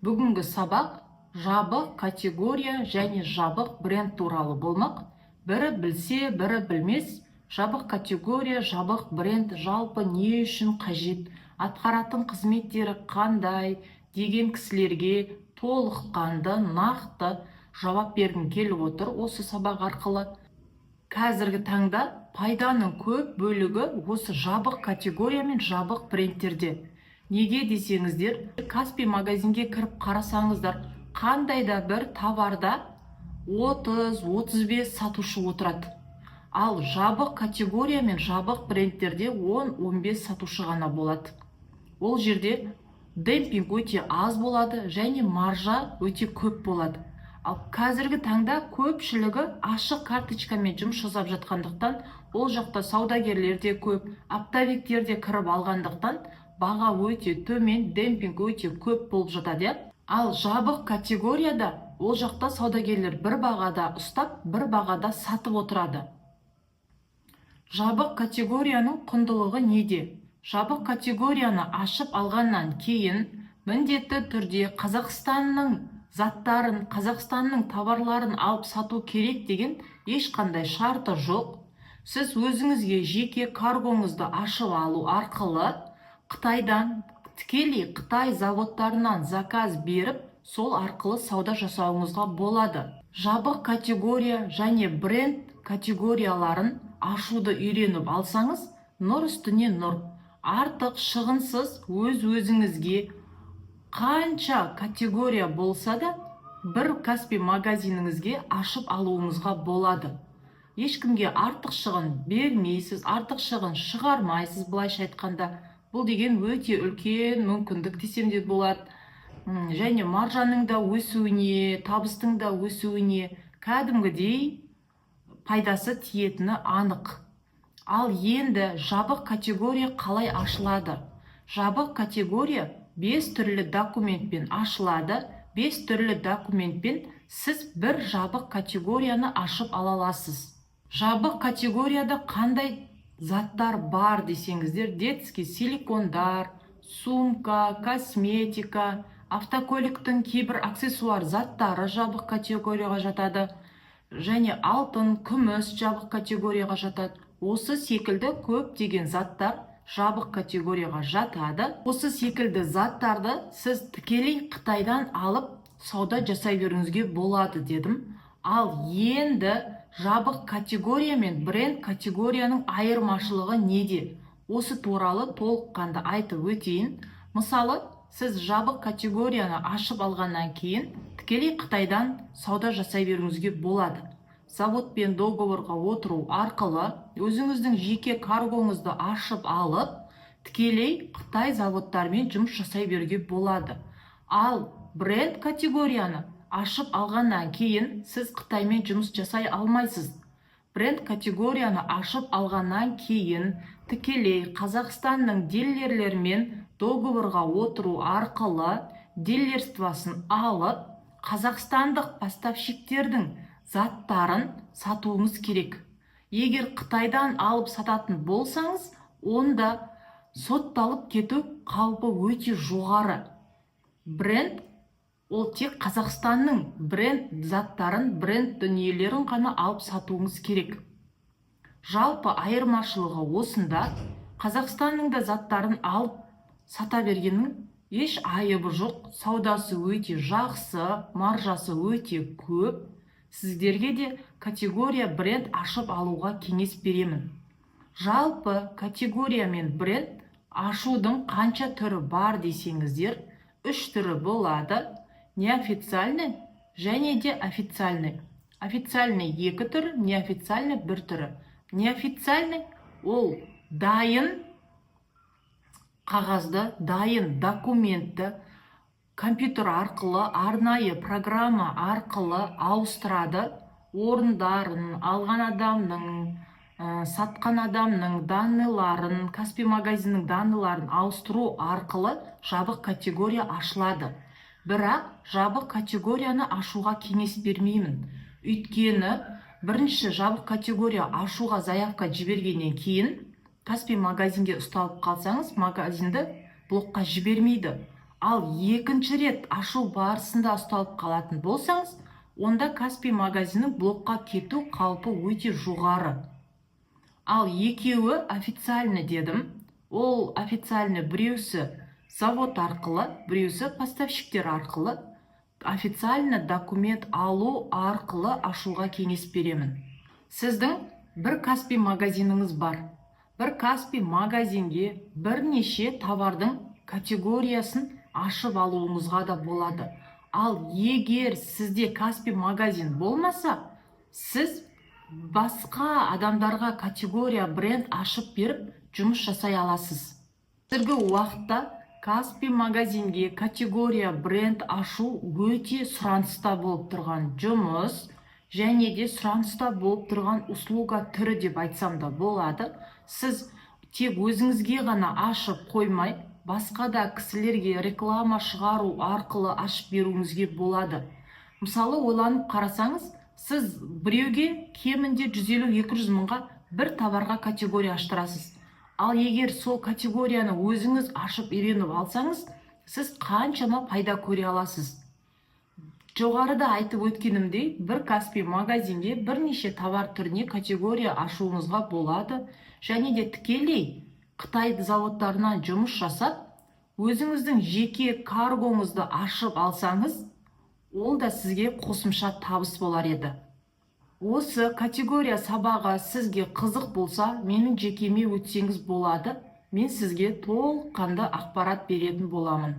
Бүгінгі сабақ жабық категория және жабық бренд туралы болмақ. Бірі білсе, бірі білмес. Жабық категория, жабық бренд жалпы не үшін қажет, атқаратын қызметтері қандай деген кісілерге толыққанды, нақты жауап бергім келіп отыр осы сабақ арқылы. Қазіргі таңда пайданың көп бөлігі осы жабық категория мен жабық брендтерде. Неге десеңіздер, Каспий магазинге кіріп қарасаңыздар, қандай да бір товарда 30-35 сатушы отырады. Ал жабық категория мен жабық брендтерде 10-15 сатушы ғана болады. Ол жерде демпинг өте аз болады және маржа өте көп болады. Ал қазіргі таңда көпшілігі ашық карточкамен жұмыс жасап жатқандықтан, ол жақта саудагерлер де көп, оптовиктер де кіріп алғандықтан, баға өте төмен, демпинг өте көп болып жатады. Ал жабық категорияда ол жақта саудагерлер бір бағада ұстап, бір бағада сатып отырады. Жабық категорияның құндылығы неде? Жабық категорияны ашып алғаннан кейін міндетті түрде Қазақстанның заттарын, Қазақстанның товарларын алып сату керек деген ешқандай шарты жоқ. Сіз өзіңізге жеке каргоңызды ашып алу арқылы Қытайдан, тікелей Қытай заводтарынан заказ беріп, сол арқылы сауда жасауыңызға болады. Жабық категория және бренд категорияларын ашуды үйреніп алсаңыз, нұр үстіне нұр. Артық шығынсыз өзіңізге қанша категория болса да, бір Каспий магазиніңізге ашып алуыңызға болады. Ешкімге артық шығын бермейсіз, артық шығын шығармайсыз, былайша айтқанда. Бұл деген өте үлкен мүмкіндік десем де болады. Және маржаның да өсуіне, табыстың да өсуіне кәдімгідей пайдасы тиетіні анық. Ал енді жабық категория қалай ашылады? Жабық категория 5 түрлі документпен ашылады. 5 түрлі документпен сіз бір жабық категорияны ашып ала аласыз. Жабық категорияда қандай заттар бар десеңіздер, детский силикондар, сумка, косметика, автокөліктің кейбір аксессуар заттары жабық категорияға жатады. Және алтын, күміс жабық категорияға жатады. Осы секілді көптеген заттар жабық категорияға жатады. Осы секілді заттарды сіз тікелей Қытайдан алып сауда жасай беруіңізге болады дедім. Ал енді жабық категория мен бренд категорияның айырмашылығы неде? Осы туралы толыққанды айтып өтейін. Мысалы, сіз жабық категорияны ашып алғаннан кейін тікелей Қытайдан сауда жасай беруіңізге болады. Заводпен договорға отыру арқылы өзіңіздің жеке каргоңызды ашып алып, тікелей Қытай заводтармен жұмыс жасай беруге болады. Ал бренд категорияны ашып алғаннан кейін сіз Қытаймен жұмыс жасай алмайсыз. Бренд категорияны ашып алғаннан кейін тікелей Қазақстанның дилерлермен договорға отыру арқылы дилерствосын алып, қазақстандық поставщиктердің заттарын сатуыңыз керек. Егер Қытайдан алып сататын болсаңыз, онда сотталып кету қаупі өте жоғары. Бренд ол тек Қазақстанның бренд заттарын, бренд дүниелерін ғана алып сатуыңыз керек. Жалпы айырмашылығы осында, Қазақстанның да заттарын алып сата бергеннің еш айыбы жоқ, саудасы өте жақсы, маржасы өте көп. Сіздерге де категория бренд ашып алуға кеңес беремін. Жалпы категория мен бренд ашудың қанша түрі бар десеңіздер, 3 түрі болады. Неофициальный және де официальный. Официальный 2 түрі, неофициальный 1 түрі. Неофициальный ол дайын қағазды, дайын документті компьютер арқылы, арнайы программа арқылы ауыстырады. Орындарын, алған адамның, сатқан адамның данныйларын, Каспий магазиннің данныйларын ауыстыру арқылы жабық категория ашылады. Бірақ жабық категорияны ашуға кеңес бермеймін. Өйткені бірінші жабық категория ашуға заявка жібергеннен кейін Каспий магазинге ұсталып қалсаңыз, магазинді блокқа жібермейді. ал екінші рет ашу барысында ұсталып қалатын болсаңыз, онда Каспий магазинінің блокқа кету қаупі өте жоғары. Ал екеуі официальны дедім. Ол официальны біреусі завод арқылы, біреусі поставщиктер арқылы, официальны документ алу арқылы ашуға кеңес беремін. Сіздің бір Каспий магазиніңіз бар. Бір Каспий магазинге бірнеше товардың категориясын ашып алуыңызға да болады. Ал егер сізде Каспий магазин болмаса, сіз басқа адамдарға категория бренд ашып беріп, жұмыс жасай аласыз. Қазіргі уақытта Каспий магазинге категория бренд ашу өте сұраныста болып тұрған жұмыс, және де сұраныста болып тұрған услуга түрі деп айтсам да болады. Сіз тек өзіңізге ғана ашып қоймай, басқа да кісілерге реклама шығару арқылы ашып беруіңізге болады. Мысалы, ойланып қарасаңыз, сіз біреуге кемінде 150-200 мыңға бір товарға категория аштырасыз. Ал егер сол категорияны өзіңіз ашып үйреніп алсаңыз, сіз қаншама пайда көре аласыз. Жоғарыда айтып өткенімдей, бір Каспий магазинге бірнеше товар түріне категория ашуыңызға болады, және де тікелей Қытай заводтарынан жұмыс жасап, өзіңіздің жеке каргоңызды ашып алсаңыз, ол да сізге қосымша табыс болар еді. Осы категория сабағы сізге қызық болса, менің жекеме өтсеңіз болады. Мен сізге толыққанды ақпарат беретін боламын.